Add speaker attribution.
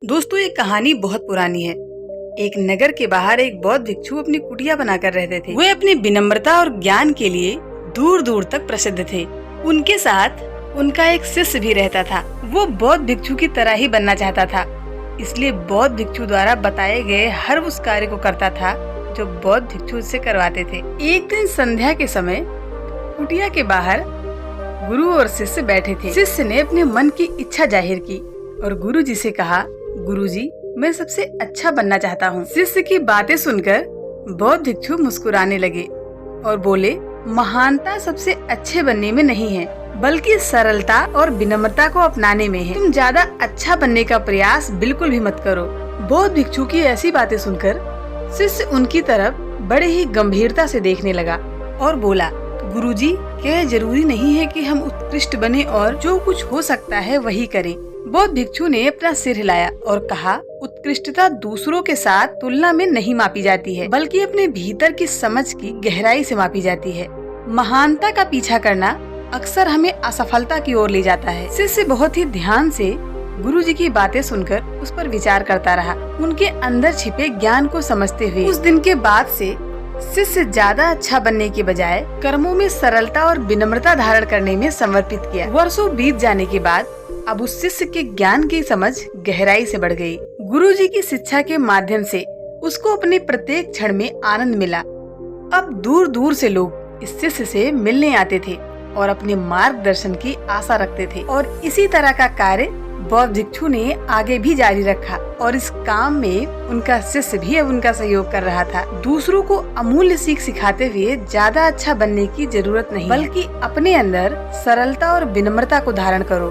Speaker 1: दोस्तों, ये कहानी बहुत पुरानी है। एक नगर के बाहर एक बौद्ध भिक्षु अपनी कुटिया बनाकर रहते थे। वे अपनी विनम्रता और ज्ञान के लिए दूर दूर तक प्रसिद्ध थे। उनके साथ उनका एक शिष्य भी रहता था। वो बौद्ध भिक्षु की तरह ही बनना चाहता था, इसलिए बौद्ध भिक्षु द्वारा बताए गए हर उस कार्य को करता था जो बौद्ध भिक्षु से करवाते थे। एक दिन संध्या के समय कुटिया के बाहर गुरु और शिष्य बैठे थे। शिष्य ने अपने मन की इच्छा जाहिर की और गुरु जी से कहा, गुरुजी, मैं सबसे अच्छा बनना चाहता हूँ। शिष्य की बातें सुनकर बौद्ध भिक्षु मुस्कुराने लगे और बोले, महानता सबसे अच्छे बनने में नहीं है, बल्कि सरलता और विनम्रता को अपनाने में है। तुम ज्यादा अच्छा बनने का प्रयास बिल्कुल भी मत करो। बौद्ध भिक्षु की ऐसी बातें सुनकर शिष्य उनकी तरफ बड़े ही गंभीरता से देखने लगा और बोला, गुरुजी, क्या जरूरी नहीं है कि हम उत्कृष्ट बने और जो कुछ हो सकता है वही करें। बौद्ध भिक्षु ने अपना सिर हिलाया और कहा, उत्कृष्टता दूसरों के साथ तुलना में नहीं मापी जाती है, बल्कि अपने भीतर की समझ की गहराई से मापी जाती है। महानता का पीछा करना अक्सर हमें असफलता की ओर ले जाता है। शिष्य बहुत ही ध्यान से गुरुजी की बातें सुनकर उस पर विचार करता रहा, उनके अंदर छिपे ज्ञान को समझते हुए। उस दिन के बाद से शिष्य ज्यादा अच्छा बनने के बजाय कर्मों में सरलता और विनम्रता धारण करने में समर्पित किया। वर्षों बीत जाने के बाद अब उस शिष्य के ज्ञान की समझ गहराई से बढ़ गई। गुरुजी की शिक्षा के माध्यम से उसको अपने प्रत्येक क्षण में आनंद मिला। अब दूर दूर से लोग इस शिष्य से मिलने आते थे और अपने मार्गदर्शन की आशा रखते थे। और इसी तरह का कार्य बौद्ध भिक्षु ने आगे भी जारी रखा और इस काम में उनका शिष्य भी अब उनका सहयोग कर रहा था। दूसरों को अमूल्य सीख सिखाते हुए ज्यादा अच्छा बनने की जरूरत नहीं, बल्कि अपने अंदर सरलता और विनम्रता को धारण करो।